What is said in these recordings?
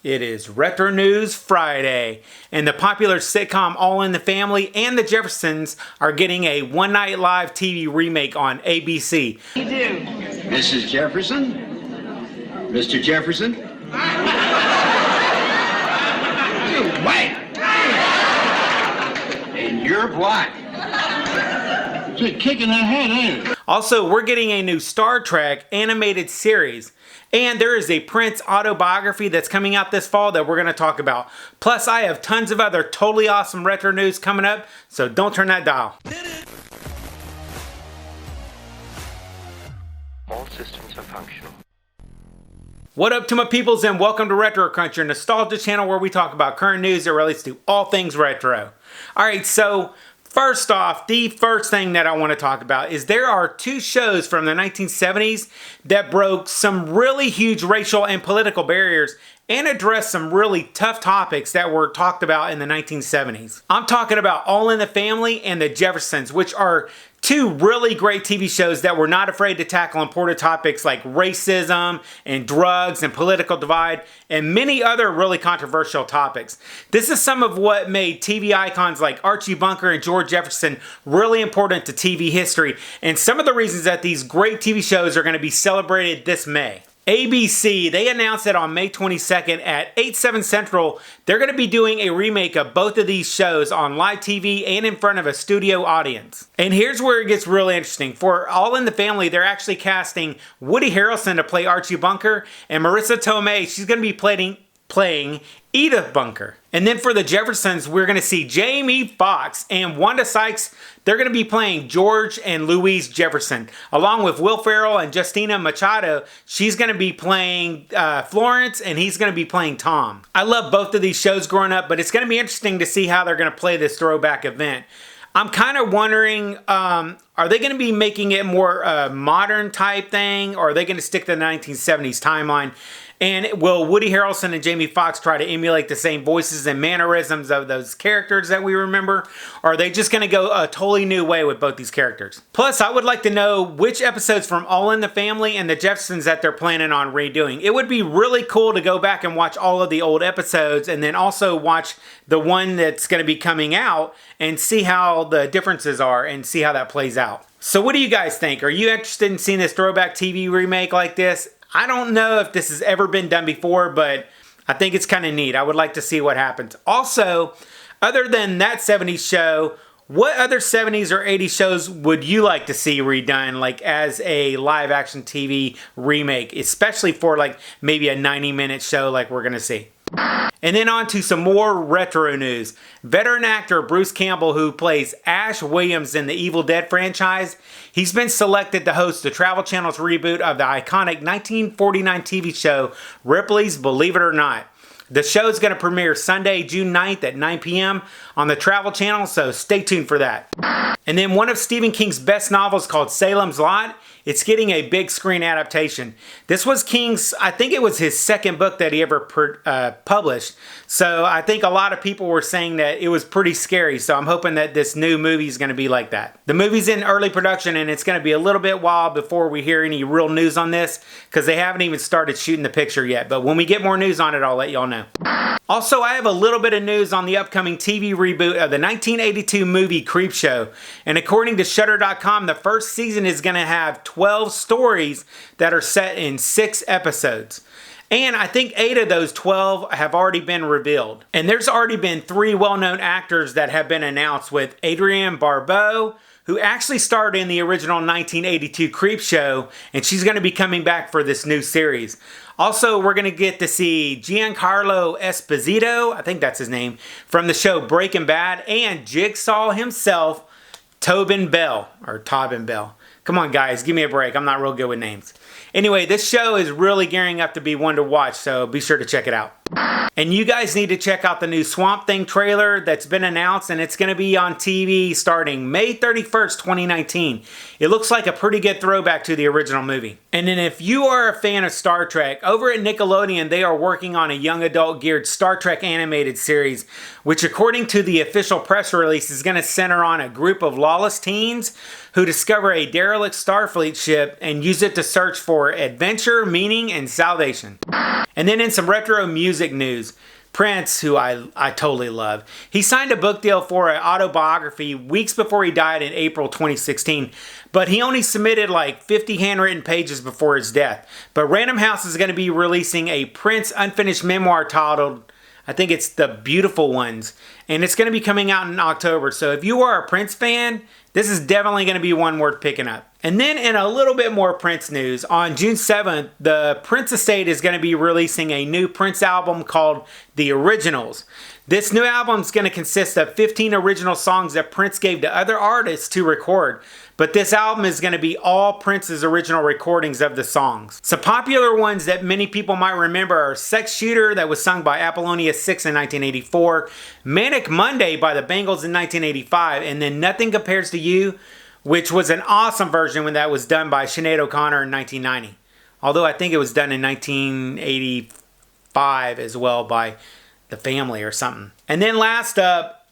It is Retro News Friday, and the popular sitcom All in the Family and the Jeffersons are getting a One Night Live TV remake on ABC. You do. Mrs. Jefferson? Mr. Jefferson? You white! And you're black. She's kicking her head, ain't it? Also, we're getting a new Star Trek animated series. And there is a Prince autobiography that's coming out this fall that we're going to talk about. Plus, I have tons of other totally awesome retro news coming up, so don't turn that dial. All systems are functional. What up to my peoples, and welcome to Retro Crunch, your nostalgia channel where we talk about current news that relates to all things retro. Alright, so first off, the first thing that I want to talk about is there are two shows from the 1970s that broke some really huge racial and political barriers and addressed some really tough topics that were talked about in the 1970s. I'm talking about All in the Family and the Jeffersons, which are two really great TV shows that were not afraid to tackle important topics like racism and drugs and political divide and many other really controversial topics. This is some of what made TV icons like Archie Bunker and George Jefferson really important to TV history, and some of the reasons that these great TV shows are going to be celebrated this May. ABC, they announced that on May 22nd at 8/7 Central, they're going to be doing a remake of both of these shows on live TV and in front of a studio audience. And here's where it gets really interesting. For All in the Family, they're actually casting Woody Harrelson to play Archie Bunker, and Marissa Tomei, she's going to be playing Edith Bunker. And then for the Jeffersons, we're going to see Jamie Foxx and Wanda Sykes. They're going to be playing George and Louise Jefferson, along with Will Ferrell and Justina Machado. She's going to be playing Florence, and he's going to be playing Tom. I love both of these shows growing up, but it's going to be interesting to see how they're going to play this throwback event. I'm kind of wondering, are they going to be making it more modern type thing, or are they going to stick to the 1970s timeline? And will Woody Harrelson and Jamie Foxx try to emulate the same voices and mannerisms of those characters that we remember? Or are they just going to go a totally new way with both these characters? Plus, I would like to know which episodes from All in the Family and the Jeffersons that they're planning on redoing. It would be really cool to go back and watch all of the old episodes and then also watch the one that's going to be coming out and see how the differences are and see how that plays out. So what do you guys think? Are you interested in seeing this throwback TV remake like this? I don't know if this has ever been done before, but I think it's kind of neat. I would like to see what happens. Also, other than that 70s show, what other 70s or 80s shows would you like to see redone, like as a live action TV remake, especially for like maybe a 90-minute show like we're going to see? And then on to some more retro news. Veteran actor Bruce Campbell, who plays Ash Williams in the Evil Dead franchise, he's been selected to host the Travel Channel's reboot of the iconic 1949 TV show Ripley's Believe It or Not. The show is going to premiere Sunday, June 9th at 9 p.m. on the Travel Channel, so stay tuned for that. And then one of Stephen King's best novels called Salem's Lot, it's getting a big screen adaptation. This was King's, I think it was his second book that he ever published. So I think a lot of people were saying that it was pretty scary. So I'm hoping that this new movie is going to be like that. The movie's in early production, and it's going to be a little bit while before we hear any real news on this, because they haven't even started shooting the picture yet. But when we get more news on it, I'll let y'all know. Also, I have a little bit of news on the upcoming TV reboot of the 1982 movie Creepshow. And according to Shudder.com, the first season is going to have 12 stories that are set in 6 episodes. And I think 8 of those 12 have already been revealed. And there's already been 3 well-known actors that have been announced, with Adrienne Barbeau, who actually starred in the original 1982 Creepshow, and she's going to be coming back for this new series. Also, we're going to get to see Giancarlo Esposito, I think that's his name, from the show Breaking Bad, and Jigsaw himself, Tobin Bell. Come on, guys, give me a break. I'm not real good with names. Anyway, this show is really gearing up to be one to watch, so be sure to check it out. And you guys need to check out the new Swamp Thing trailer that's been announced, and it's going to be on TV starting May 31st, 2019. It looks like a pretty good throwback to the original movie. And then if you are a fan of Star Trek, over at Nickelodeon, they are working on a young adult geared Star Trek animated series, which according to the official press release is going to center on a group of lawless teens who discover a derelict Starfleet ship and use it to search for adventure, meaning, and salvation. And then in some retro music, music news. Prince, who I totally love. He signed a book deal for an autobiography weeks before he died in April 2016, but he only submitted like 50 handwritten pages before his death. But Random House is going to be releasing a Prince unfinished memoir titled, I think it's The Beautiful Ones, and it's going to be coming out in October. So if you are a Prince fan, this is definitely going to be one worth picking up. And then in a little bit more Prince news, on June 7th, the Prince Estate is going to be releasing a new Prince album called The Originals. This new album is going to consist of 15 original songs that Prince gave to other artists to record. But this album is going to be all Prince's original recordings of the songs. Some popular ones that many people might remember are Sex Shooter, that was sung by Apollonia 6 in 1984, Manic Monday by the Bangles in 1985, and then Nothing Compares to You, which was an awesome version when that was done by Sinead O'Connor in 1990. Although I think it was done in 1985 as well by The Family or something. And then last up,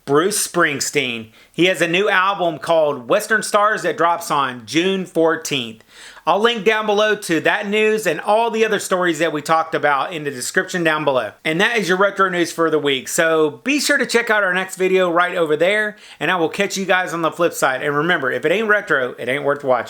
Bruce Springsteen. He has a new album called Western Stars that drops on June 14th. I'll link down below to that news and all the other stories that we talked about in the description down below. And that is your retro news for the week. So be sure to check out our next video right over there, and I will catch you guys on the flip side. And remember, if it ain't retro, it ain't worth watching.